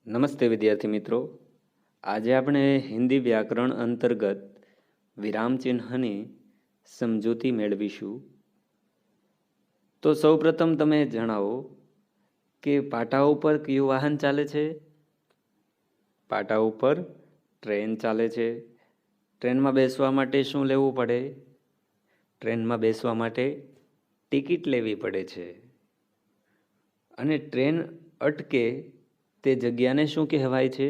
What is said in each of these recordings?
નમસ્તે વિદ્યાર્થી મિત્રો. આજે આપણે હિન્દી વ્યાકરણ અંતર્ગત વિરામચિહ્નની સમજૂતી મેળવીશું. તો સૌપ્રથમ તમે જણાવો કે પાટા ઉપર કયું વાહન ચાલે છે? પાટા ઉપર ટ્રેન ચાલે છે. ટ્રેનમાં બેસવા માટે શું લેવું પડે? ટ્રેનમાં બેસવા માટે ટિકિટ લેવી પડે છે. અને ટ્રેન અટકે તે જગ્યાને શું કહેવાય છે?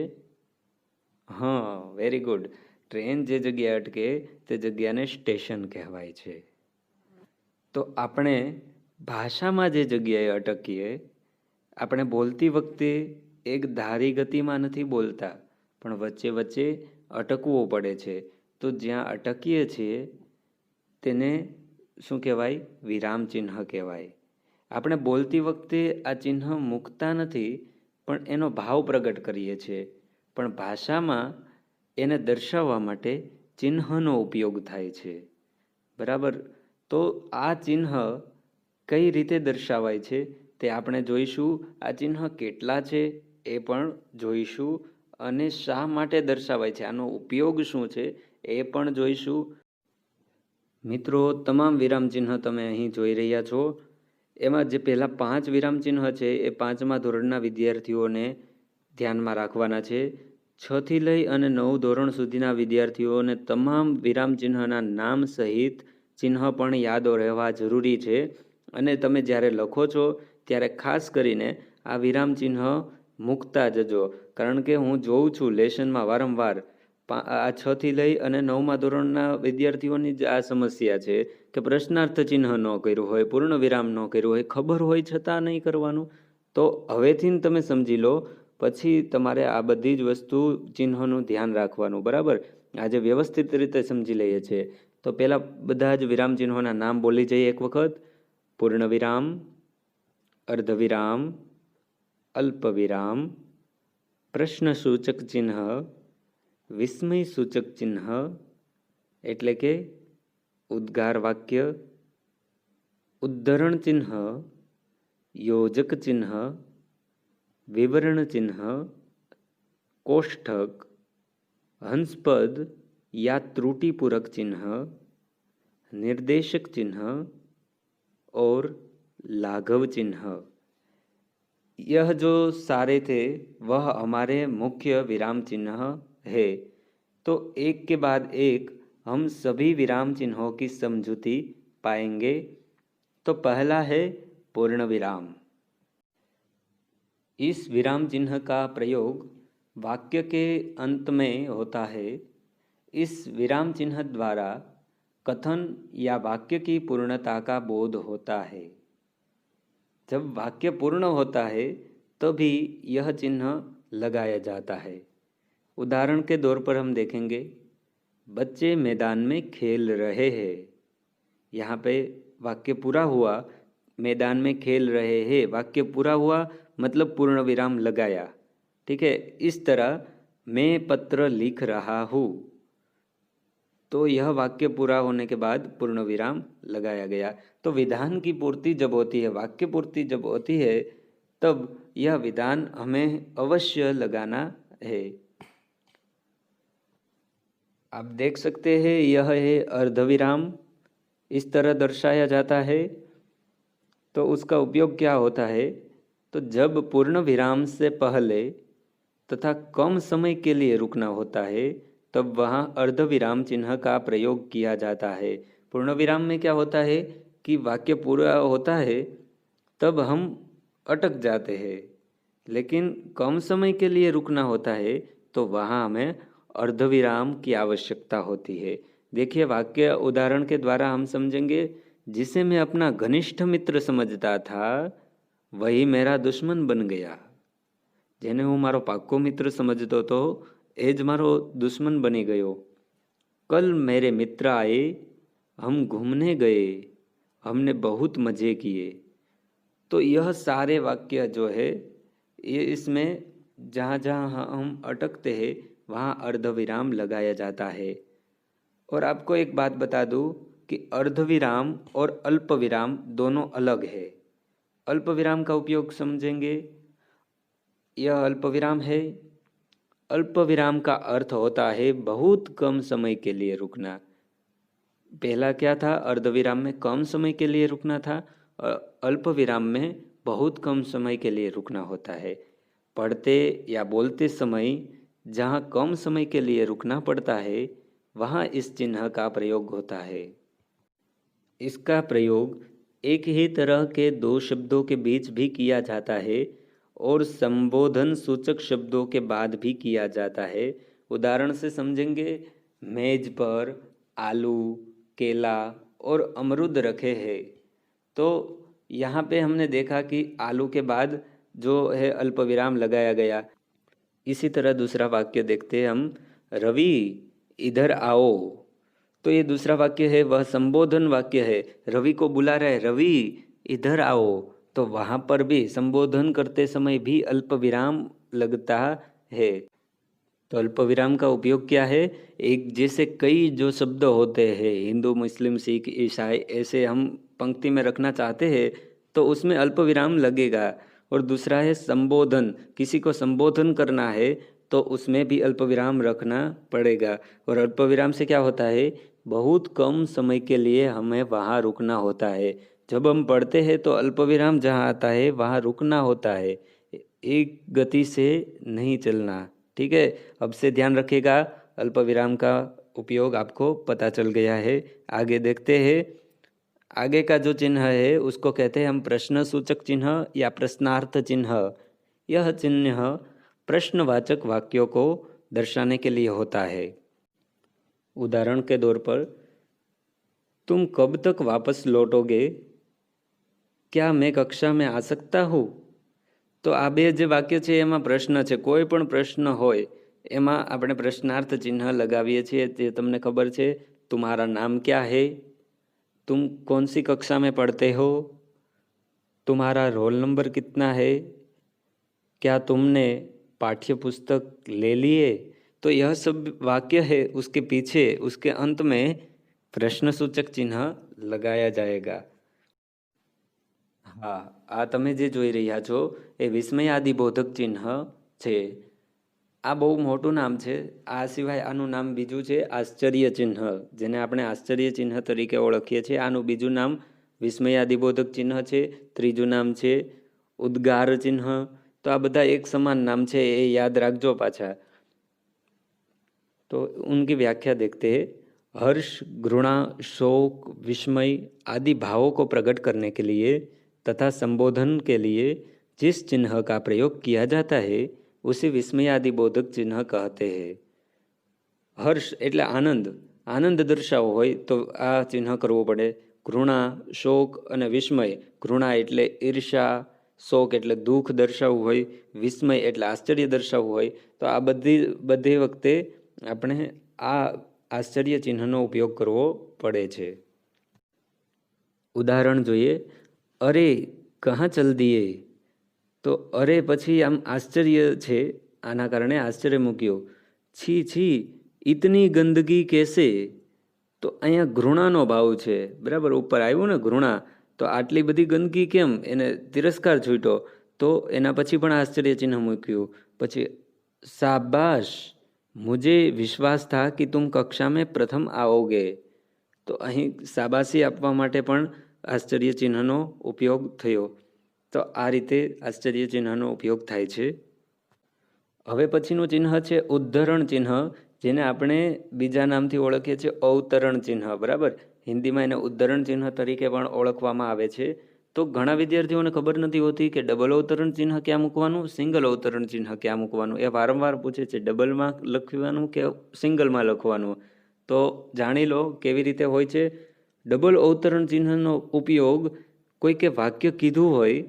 હા, વેરી ગુડ. ટ્રેન જે જગ્યાએ અટકે તે જગ્યાને સ્ટેશન કહેવાય છે. તો આપણે ભાષામાં જે જગ્યાએ અટકીએ, આપણે બોલતી વખતે એક ધારી ગતિમાં નથી બોલતા, પણ વચ્ચે વચ્ચે અટકવું પડે છે. તો જ્યાં અટકીએ છીએ તેને શું કહેવાય? વિરામ ચિહ્ન કહેવાય. આપણે બોલતી વખતે આ ચિહ્ન મૂકતા નથી, પણ એનો ભાવ પ્રગટ કરીએ છીએ. પણ ભાષામાં એને દર્શાવવા માટે ચિહ્નનો ઉપયોગ થાય છે. બરાબર. તો આ ચિહ્ન કઈ રીતે દર્શાવાય છે તે આપણે જોઈશું. આ ચિહ્ન કેટલા છે એ પણ જોઈશું, અને શા માટે દર્શાવાય છે, આનો ઉપયોગ શું છે એ પણ જોઈશું. મિત્રો, તમામ વિરામ ચિહ્ન તમે અહીં જોઈ રહ્યા છો. એમાં જે પહેલા 5 વિરામ ચિહ્ન છે એ 5મા ધોરણના વિદ્યાર્થીઓને ધ્યાનમાં રાખવાના છે. 6 થી લઈ અને 9 ધોરણ સુધીના વિદ્યાર્થીઓને તમામ વિરામ ચિહ્નના નામ સહિત ચિહ્ન પણ યાદ રહેવા જરૂરી છે. અને તમે જ્યારે લખો છો ત્યારે ખાસ કરીને આ વિરામ ચિહ્ન મૂકતા જજો, કારણ કે હું જોઉં છું લેસનમાં વારંવાર આ 6 થી લઈ અને 9મા ધોરણના વિદ્યાર્થીઓની જ આ સમસ્યા છે કે પ્રશ્નાર્થ ચિહ્ન ન કર્યું હોય, પૂર્ણ વિરામ ન કર્યું હોય, ખબર હોય છતાં નહીં કરવાનું. તો હવેથી તમે સમજી લો, પછી તમારે આ બધી જ વસ્તુ ચિહ્નોનું ધ્યાન રાખવાનું. બરાબર. આજે વ્યવસ્થિત રીતે સમજી લઈએ છીએ. તો પહેલા બધા જ વિરામ ચિહ્નોના નામ બોલી જઈએ એક વખત. પૂર્ણ વિરામ, અર્ધ વિરામ, અલ્પ વિરામ, પ્રશ્ન સૂચક ચિહ્ન, વિસ્મય સૂચક ચિહ્ન એટલે કે ઉદ્ગાર વાક્ય, ઉદ્ધરણ ચિહ્ન, યોજક ચિહ્ન, વિવરણ ચિહ્ન, કોષ્ઠક, હંસપદ या त्रुटिपूरक चिन्ह, निर्देशक चिन्ह और लाघव चिन्ह. यह जो सारे थे वह हमारे मुख्य विराम चिन्ह है. तो एक के बाद एक हम सभी विराम चिन्हों की समझूती पाएंगे. तो पहला है पूर्ण विराम. इस विराम चिन्ह का प्रयोग वाक्य के अंत में होता है. इस विराम चिन्ह द्वारा कथन या वाक्य की पूर्णता का बोध होता है. जब वाक्य पूर्ण होता है तभी यह चिन्ह लगाया जाता है. उदाहरण के तौर पर हम देखेंगे, बच्चे मैदान में खेल रहे हैं. यहाँ पे वाक्य पूरा हुआ, मैदान में खेल रहे हैं, वाक्य पूरा हुआ मतलब पूर्ण विराम लगाया. ठीक है. इस तरह मैं पत्र लिख रहा हूँ, तो यह वाक्य पूरा होने के बाद पूर्ण विराम लगाया गया. तो विधान की पूर्ति जब होती है, वाक्य पूर्ति जब होती है, तब यह विधान हमें अवश्य लगाना है. आप देख सकते हैं, यह है अर्धविराम. इस तरह दर्शाया जाता है. तो उसका उपयोग क्या होता है? तो जब पूर्ण विराम से पहले तथा कम समय के लिए रुकना होता है, तब वहाँ अर्धविराम चिन्ह का प्रयोग किया जाता है. पूर्ण विराम में क्या होता है कि वाक्य पूरा होता है तब हम अटक जाते हैं, लेकिन कम समय के लिए रुकना होता है तो वहाँ हमें अर्धविराम की आवश्यकता होती है. देखिए, वाक्य उदाहरण के द्वारा हम समझेंगे. जिसे मैं अपना घनिष्ठ मित्र समझता था वही मेरा दुश्मन बन गया. જેને હું મારો પાક્કો મિત્ર સમજતો હતો એ જ મારો દુશ્મન બની ગયો. कल मेरे मित्र आए, हम घूमने गए, हमने बहुत मज़े किए. तो यह सारे वाक्य जो है ये इसमें जहाँ जहाँ हम अटकते हैं वहाँ अर्धविराम लगाया जाता है. और आपको एक बात बता दूँ कि अर्धविराम और अल्पविराम दोनों अलग है. अल्पविराम का उपयोग समझेंगे. यह अल्प विराम है। अल्प विराम का अर्थ होता है बहुत कम समय के लिए रुकना। पहला क्या था? अर्धविराम में कम समय के लिए रुकना था, अल्प विराम में बहुत कम समय के लिए रुकना होता है। पढ़ते या बोलते समय जहाँ कम समय के लिए रुकना पड़ता है वहाँ इस चिन्ह का प्रयोग होता है। इसका प्रयोग एक ही तरह के दो शब्दों के बीच भी किया जाता है और संबोधन सूचक शब्दों के बाद भी किया जाता है। उदाहरण से समझेंगे, मेज पर आलू, केला और अमरूद रखे हैं। तो यहाँ पे हमने देखा कि आलू के बाद जो है अल्प विराम लगाया गया। इसी तरह दूसरा वाक्य देखते हैं हम, रवि इधर आओ। तो ये दूसरा वाक्य है, वह संबोधन वाक्य है। रवि को बुला रहा है, रवि इधर आओ। तो वहाँ पर भी संबोधन करते समय भी अल्प विराम लगता है। तो अल्प विराम का उपयोग क्या है? एक जैसे कई जो शब्द होते हैं, हिंदू, मुस्लिम, सिख, ईसाई, ऐसे हम पंक्ति में रखना चाहते हैं तो उसमें अल्प विराम लगेगा। और दूसरा है संबोधन, किसी को संबोधन करना है तो उसमें भी अल्प विराम रखना पड़ेगा। और अल्प विराम से क्या होता है? बहुत कम समय के लिए हमें वहाँ रुकना होता है। जब हम पढ़ते हैं तो अल्प विराम जहाँ आता है वहाँ रुकना होता है, एक गति से नहीं चलना। ठीक है, अब से ध्यान रखिएगा, अल्प विराम का उपयोग आपको पता चल गया है। आगे देखते हैं। आगे का जो चिन्ह है उसको कहते हैं हम प्रश्नसूचक चिन्ह या प्रश्नार्थ चिन्ह। यह चिन्ह प्रश्नवाचक वाक्यों को दर्शाने के लिए होता है। उदाहरण के तौर पर, तुम कब तक वापस लौटोगे? क्या मैं कक्षा में आ सकता हूँ? तो આ બે જે વાક્ય છે એમાં પ્રશ્ન છે, કોઈ પણ પ્રશ્ન હોય એમાં આપણે પ્રશ્નાર્થ ચિહ્ન લગાવીએ છીએ। તે તમને ખબર છે, तुम्हारा नाम क्या है, तुम कौन सी कक्षा में पढ़ते हो, तुम्हारा रोल नंबर कितना है, क्या तुमने पाठ्य पुस्तक ले लिए। तो यह सब वाक्य है, उसके पीछे उसके अंत में प्रश्नसूचक चिन्ह लगाया जाएगा। હા, આ તમે જે જોઈ રહ્યા છો એ વિસ્મયાદિબોધક ચિહ્ન છે। આ બહુ મોટું નામ છે। આ સિવાય આનું નામ બીજું છે આશ્ચર્ય ચિહ્ન, જેને આપણે આશ્ચર્ય ચિહ્ન તરીકે ઓળખીએ છીએ। આનું બીજું નામ વિસ્મયાદિબોધક ચિહ્ન છે। ત્રીજું નામ છે ઉદ્ગાર ચિહ્ન। તો આ બધા એક સમાન નામ છે, એ યાદ રાખજો પાછા। तो उनकी व्याख्या देखते हैं। हर्ष, घृणा, शोक, विस्मय आदि भावों को प्रकट करने के लिए तथा संबोधन के लिए जिस चिन्ह का प्रयोग किया जाता है उसे विस्मयादिबोधक चिन्ह कहते हैं। हर्ष एटले आनंद, आनंद दर्शावવો હોય तो आ चिन्ह करवो पड़े। घृणा, शोक અને વિસ્મય, ઘૃણા એટલે ઈર્ષા, શોક એટલે દુઃખ દર્શાવવું હોય, વિસ્મય એટલે આશ્ચર્ય દર્શાવવું હોય, તો આ બધી વખતે આપણે આ આશ્ચર્ય ચિહ્નનો ઉપયોગ કરવો પડે છે। ઉદાહરણ જોઈએ, અરે कहाँ चल दिए। तो अरे પછી આમ આશ્ચર્ય છે, આના કારણે આશ્ચર્ય મૂક્યો। છી છી इतनी गंदगी कैसे। तो અહીંયા ઘૃણાનો ભાવ છે, બરાબર, ઉપર આવ્યું ને ઘૃણા, તો આટલી બધી ગંદકી કેમ, એને તિરસ્કાર છૂટ્યો, તો એના પછી પણ આશ્ચર્ય ચિહ્ન મૂક્યું। પછી શાબાશ, मुझे विश्वास था कि तुम कक्षा में प्रथम आओगे। तो અહીં શાબાશી આપવા માટે પણ આશ્ચર્ય ચિહ્નનો ઉપયોગ થયો। તો આ રીતે આશ્ચર્ય ચિહ્નનો ઉપયોગ થાય છે। હવે પછીનું ચિહ્ન છે ઉદ્ધરણ ચિહ્ન, જેને આપણે બીજા નામથી ઓળખીએ છીએ અવતરણ ચિહ્ન, બરાબર। હિન્દીમાં એને ઉદ્ધરણ ચિહ્ન તરીકે પણ ઓળખવામાં આવે છે। તો ઘણા વિદ્યાર્થીઓને ખબર નથી હોતી કે ડબલ અવતરણ ચિહ્ન ક્યાં મૂકવાનું, સિંગલ અવતરણ ચિહ્ન ક્યાં મૂકવાનું। એ વારંવાર પૂછે છે, ડબલમાં લખવાનું કે સિંગલમાં લખવાનું। તો જાણી લો કેવી રીતે હોય છે। ડબલ અવતરણ ચિહ્નનો ઉપયોગ કોઈકે વાક્ય કીધું હોય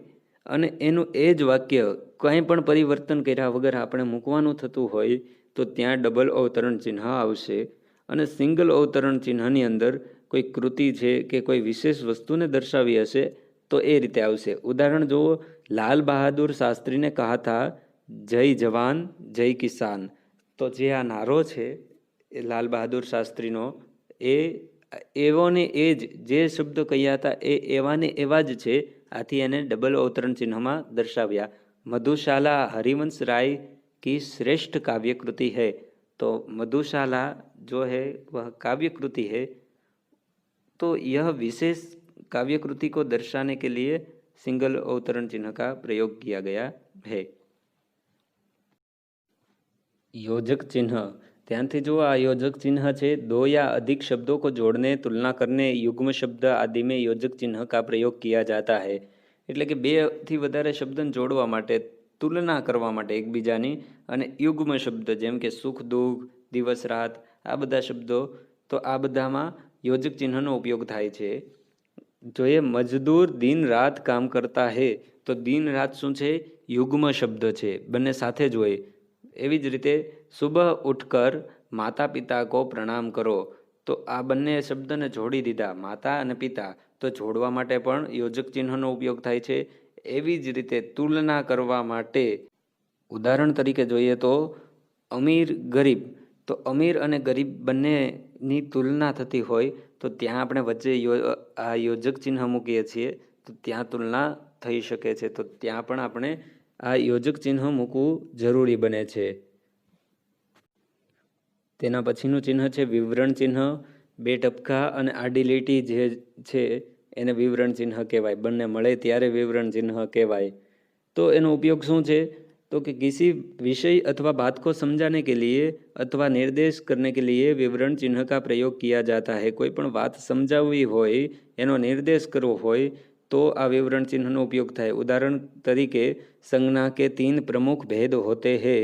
અને એનું એ જ વાક્ય કંઈ પણ પરિવર્તન કર્યા વગર આપણે મૂકવાનું થતું હોય તો ત્યાં ડબલ અવતરણ ચિહ્ન આવશે। અને સિંગલ અવતરણ ચિહ્નની અંદર કોઈ કૃતિ છે કે કોઈ વિશેષ વસ્તુને દર્શાવી હશે તો એ રીતે આવશે। ઉદાહરણ જુઓ, લાલ બહાદુર શાસ્ત્રીને કહા થા જય જવાન જય કિસાન। તો જે આ નારો છે એ લાલ બહાદુર શાસ્ત્રીનો, એ એવો ને એ જ જે શબ્દ કહ્યા હતા એ એવા ને એવા જ છે। આથી એને ડબલ અવતરણ ચિહ્નમાં દર્શાવ્યા। मधुशाला हरिवंश राय की श्रेष्ठ काव्य कृति है। तो मधुशाला जो है वह काव्य कृति है। तो यह विशेष काव्य कृति को दर्शाने के लिए सिंगल अवतरण चिन्ह का प्रयोग किया गया है। योजक चिन्ह, ध्यानથી જુઓ, આ યોજક चिन्ह છે। दो या अधिक शब्दों को जोड़ने, तुलना करने, युग्म शब्द आदि में योजक चिन्ह का प्रयोग किया जाता है। એટલે કે બેથી વધારે શબ્દને જોડવા માટે, તુલના કરવા માટે એકબીજાની, અને યુગ્મ શબ્દ જેમ કે સુખ દુઃખ, દિવસ રાત, આ બધા શબ્દો, તો આ બધામાં યોજક ચિહ્નનો ઉપયોગ થાય છે। જોઈએ મજદૂર દિન રાત કામ કરતા હે, તો દિન રાત શું છે? યુગ્મ શબ્દ છે, બંને સાથે જ હોય। એવી જ રીતે સુબહ ઉઠકર માતા પિતા કો પ્રણામ કરો, તો આ બંને શબ્દને જોડી દીધા, માતા અને પિતા, તો જોડવા માટે પણ યોજક ચિહ્નનો ઉપયોગ થાય છે। એવી જ રીતે તુલના કરવા માટે, ઉદાહરણ તરીકે જોઈએ તો અમીર ગરીબ, તો અમીર અને ગરીબ બંનેની તુલના થતી હોય, તો ત્યાં આપણે વચ્ચે આ યોજક ચિહ્ન મૂકીએ છીએ, તો ત્યાં તુલના થઈ શકે છે। તો ત્યાં પણ આપણે આ યોજક ચિહ્ન મૂકવું જરૂરી બને છે। તેના પછીનું ચિહ્ન છે વિવરણ ચિહ્ન। બે ટપકા અને આડી લીટી જે છે એને વિવરણ ચિહ્ન કહેવાય। બંને મળે ત્યારે વિવરણ ચિહ્ન કહેવાય। તો એનો ઉપયોગ શું છે? तो कि किसी विषय अथवा बात को समझाने के लिए अथवा निर्देश करने के लिए विवरण चिन्ह का प्रयोग किया जाता है। कोई पण बात समझावी होय, एनो निर्देश करवो होय, तो आ विवरण चिन्हनो उपयोग थाय। उदाहरण तरीके संज्ञा के 3 प्रमुख भेद होते हैं।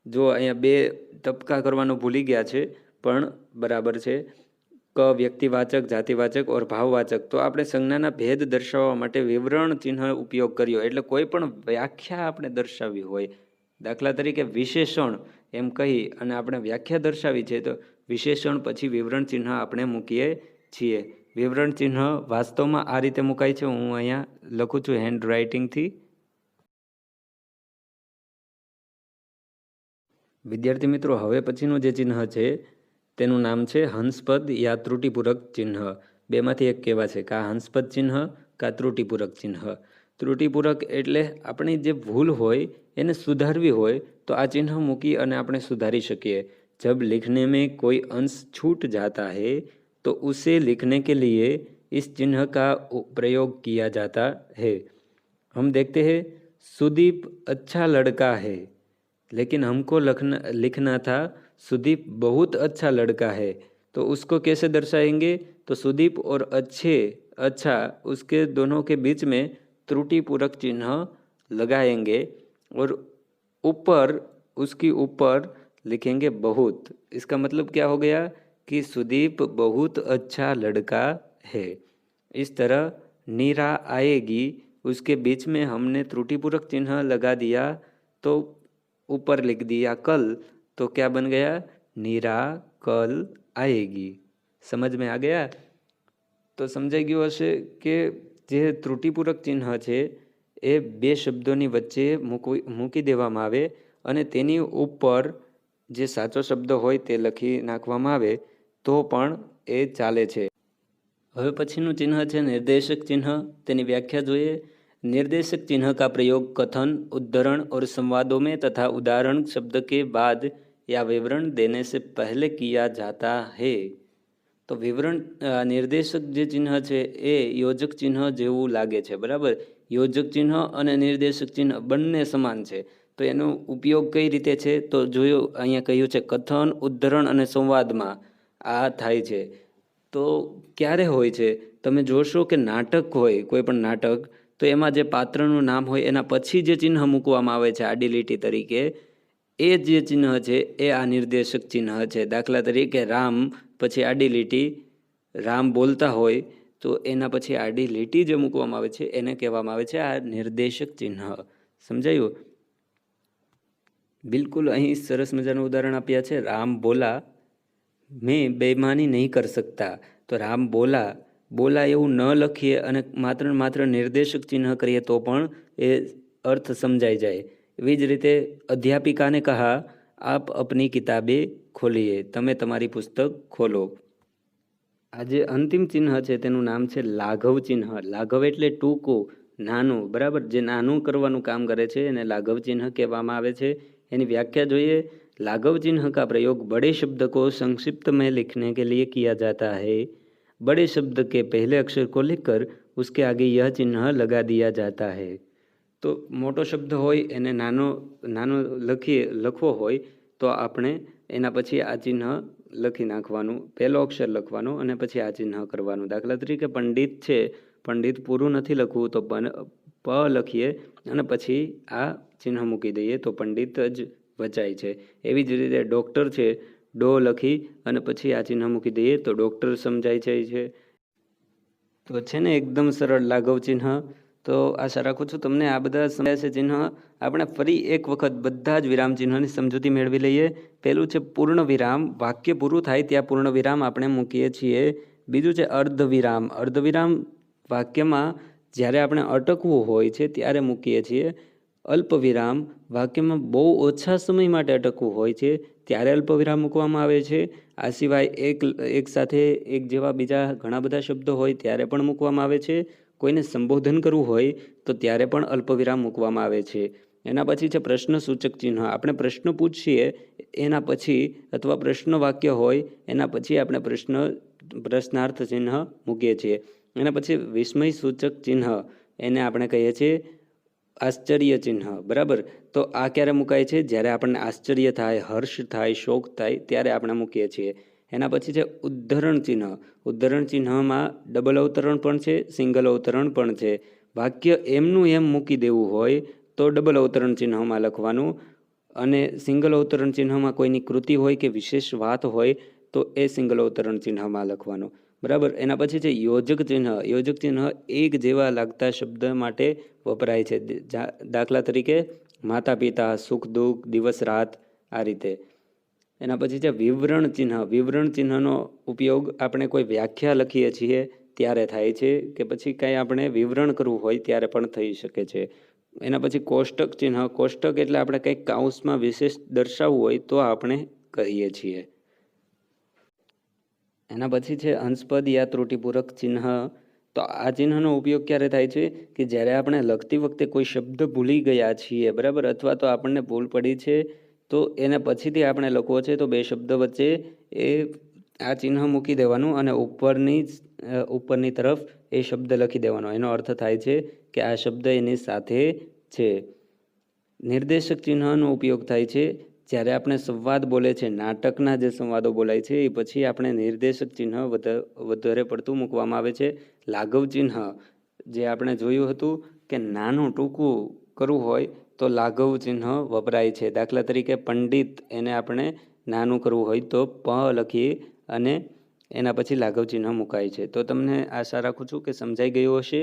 जो अहींया बे टपका करवानो भूली गया छे, पण बराबर छे। क व्यक्तिवाचक, जातिवाचक और भाववाचक। तो આપણે સંજ્ઞાના ભેદ દર્શાવવા માટે વિવરણ ચિહ્ન ઉપયોગ કર્યો। એટલે કોઈ પણ વ્યાખ્યા આપણે દર્શાવી હોય, દાખલા તરીકે વિશેષણ એમ કહી અને આપણે વ્યાખ્યા દર્શાવી છે, તો વિશેષણ પછી વિવરણ ચિહ્ન આપણે મૂકીએ છીએ। વિવરણ ચિહ્ન વાસ્તવમાં આ રીતે મુકાય છે। હું અહીંયા લખું છું હેન્ડ રાઇટિંગથી। વિદ્યાર્થી મિત્રો, હવે પછીનું જે ચિહ્ન છે તેનું નામ છે હંસપદ યા ત્રુટિપૂરક ચિહ્ન। બેમાંથી એક કહેવા છે, કા હંસપદ ચિહ્ન કા ત્રુટિપૂરક ચિહ્ન। ત્રુટિપૂરક એટલે આપણી જે ભૂલ હોય એને સુધારવી હોય, તો આ ચિહ્ન મૂકી અને આપણે સુધારી શકીએ। जब लिखने में कोई अंश छूट जाता है तो उसे लिखने के लिए इस चिन्ह का प्रयोग किया जाता है। हम देखते हैं, सुदीप अच्छा लड़का है, लेकिन हमको लिखना था सुदीप बहुत अच्छा लड़का है। तो उसको कैसे दर्शाएंगे? तो सुदीप और अच्छे, अच्छा, उसके दोनों के बीच में त्रुटिपूरक चिन्ह लगाएंगे और ऊपर, उसकी ऊपर लिखेंगे बहुत। इसका मतलब क्या हो गया कि सुदीप बहुत अच्छा लड़का है। इस तरह नीरा आएगी, उसके बीच में हमने त्रुटिपूरक चिन्ह लगा दिया, तो ऊपर लिख दिया कल, तो क्या बन गया? नीरा कल आएगी। समझ में आ गया? तो समझाई गયું હશે કે જે ત્રુટિપૂરક ચિહ્ન છે એ બે શબ્દોની વચ્ચે મૂકી દેવામાં આવે અને તેની ઉપર જે સાચો શબ્દ હોય તે લખી નાખવામાં આવે તો પણ એ ચાલે છે। હવે પછીનું ચિહ્ન છે નિર્દેશક ચિહ્ન। તેની વ્યાખ્યા જોઈએ। निर्देशक चिन्ह का प्रयोग कथन, उद्धरण और संवादों में तथा उदाहरण शब्द के बाद या विवरण देने से पहले किया जाता है। तो विवरण निर्देशक जे चिन्ह है ए योजक चिन्ह जेवुं लागे छे, बराबर। योजक चिन्ह और निर्देशक चिन्ह बंने समान है। तो एनो उपयोग कई रीते छे? तो जोयो अहींया कह्युं छे कथन, उद्धरण और संवाद में आ थाय छे। तो क्यारे होय छे? तमे जोशो कि नाटक होय, कोई पण नाटक, तो एमां जे पात्रनुं नाम होय एना पछी जे चिन्ह मूकवामां आवे छे आडी લીટી तरीके, ए जे चिन्ह छे ए आ निर्देशक चिन्ह छे। दाखला तरीके राम पछी आडी લીટી, राम बोलता होय तो एना पछी आडी લીટી जे मूकवामां आवे छे एने कहेवामां आवे छे आ निर्देशक चिन्ह। समजायुं? बिल्कुल अहीं सरस मजानुं उदाहरण आप्या छे। राम बोला, मैं बेईमानी नहीं कर सकता। तो राम बोला, बोला एवं न लखीए અને માત્ર ને માત્ર નિર્દેશક ચિહ્ન કરીએ તો પણ એ अर्थ समझाई जाए। એવી જ રીતે અધ્યાપિકાને કહા, आप अपनी किताबें खोलिए, તમે તમારી પુસ્તક ખોલો। આ જે અંતિમ ચિહ્ન છે તેનું નામ છે લાઘવ ચિહ્ન। લાઘવ એટલે ટૂંકું, નાનું, બરાબર, જે નાનું કરવાનું કામ કરે છે એને લાઘવ ચિહ્ન કહેવામાં આવે છે। એની વ્યાખ્યા જોઈએ। लाघव चिन्ह का प्रयोग बड़े शब्द को संक्षिप्त में लिखने के लिए किया जाता है। बड़े शब्द के पहले अक्षर को लिखकर उसके आगे यह चिन्ह लगा दिया जाता है। तो मोटो शब्द होय एने नानो नानो लखवो होय तो आपणे एना पछी आ चिन्ह लखी नाखवानुं, पहेलो अक्षर लखवानो अने पछी आ चिन्ह करवानुं। दाखला तरीके पंडित छे, पंडित पूरुं नथी लखवुं तो प लखीए अने पछी आ चिन्ह मूकी दईए तो पंडित ज वचाय छे। एवी ज रीते डॉक्टर छे, डो लखी अने पछी आ चिन्ह मूकी दईए तो डॉक्टर समजाय जाय छे। तो छे ने एकदम सरळ लाघव चिन्ह। तो आशा राखું છું તમને આ બધા સમજાય છે ચિહ્ન। આપણે ફરી એક વખત બધા જ વિરામ ચિહ્નોની સમજૂતી મેળવી લઈએ। પહેલું છે પૂર્ણ વિરામ, વાક્ય પૂરું થાય ત્યાં પૂર્ણ વિરામ આપણે મૂકીએ છીએ। બીજું છે અર્ધ વિરામ, અર્ધ વિરામ વાક્યમાં જ્યારે આપણે અટકવું હોય છે ત્યારે મૂકીએ છીએ। અલ્પ વિરામ વાક્યમાં બહુ ઓછા સમય માટે અટકવું હોય છે ત્યારે અલ્પ વિરામ મૂકવામાં આવે છે। આ સિવાય એક સાથે એક જેવા બીજા ઘણા બધા શબ્દો હોય ત્યારે પણ મૂકવામાં આવે છે। કોઈને સંબોધન કરવું હોય તો ત્યારે પણ અલ્પવિરામ મૂકવામાં આવે છે। એના પછી છે પ્રશ્ન સૂચક ચિહ્ન। આપણે પ્રશ્ન પૂછીએ એના પછી અથવા પ્રશ્ન વાક્ય હોય એના પછી આપણે પ્રશ્નાર્થ ચિહ્ન મૂકીએ છીએ। એના પછી વિસ્મય સૂચક ચિહ્ન, એને આપણે કહીએ છીએ આશ્ચર્ય ચિહ્ન, બરાબર। તો આ ક્યારે મુકાય છે? જ્યારે આપણને આશ્ચર્ય થાય, હર્ષ થાય, શોક થાય ત્યારે આપણે મૂકીએ છીએ। એના પછી છે ઉદ્ધરણ ચિહ્ન। ઉદ્ધરણ ચિહ્નમાં ડબલ અવતરણ પણ છે, સિંગલ અવતરણ પણ છે। વાક્ય એમનું એમ મૂકી દેવું હોય તો ડબલ અવતરણ ચિહ્નમાં લખવાનું, અને સિંગલ અવતરણ ચિહ્નમાં કોઈની કૃતિ હોય કે વિશેષ વાત હોય તો એ સિંગલ અવતરણ ચિહ્નમાં લખવાનું, બરાબર। એના પછી છે યોજક ચિહ્ન। યોજક ચિહ્ન એક જેવા લાગતા શબ્દ માટે વપરાય છે। દાખલા તરીકે માતા પિતા, સુખ દુઃખ, દિવસ રાત, આ રીતે। એના પછી છે વિવરણ ચિહ્ન। વિવરણ ચિહ્નનો ઉપયોગ આપણે કોઈ વ્યાખ્યા લખીએ છીએ ત્યારે થાય છે, કે પછી કંઈ આપણે વિવરણ કરવું હોય ત્યારે પણ થઈ શકે છે। એના પછી કોષ્ટક ચિહ્ન। કોષ્ટક એટલે આપણે કંઈક કૌંસમાં વિશેષ દર્શાવવું હોય તો આપણે કહીએ છીએ। એના પછી છે અંશપદ યા ત્રુટિપૂરક ચિહ્ન। તો આ ચિહ્નનો ઉપયોગ ક્યારે થાય છે? કે જ્યારે આપણે લખતી વખતે કોઈ શબ્દ ભૂલી ગયા છીએ, બરાબર, અથવા તો આપણને ભૂલ પડી છે તો એને પછીથી આપણે લખવો છે તો બે શબ્દ વચ્ચે આ ચિહ્ન મૂકી દેવાનું અને ઉપરની તરફ એ શબ્દ લખી દેવાનો। એનો અર્થ થાય છે કે આ શબ્દ એની સાથે છે। નિર્દેશક ચિહ્નનો ઉપયોગ થાય છે જ્યારે આપણે સંવાદ બોલે છે, નાટકના જે સંવાદો બોલાય છે એ પછી આપણે નિર્દેશક ચિહ્ન વધારે પડતું મૂકવામાં આવે છે। લાઘવ ચિહ્ન જે આપણે જોયું હતું કે નાનું ટૂંકું કરવું હોય તો લાઘવ ચિહ્ન વપરાય છે। દાખલા તરીકે પંડિત, એને આપણે નાનું કરવું હોય તો પ લખીએ અને એના પછી લાઘવ ચિહ્ન મુકાય છે। તો તમને આશા રાખું છું કે સમજાઈ ગયું હશે।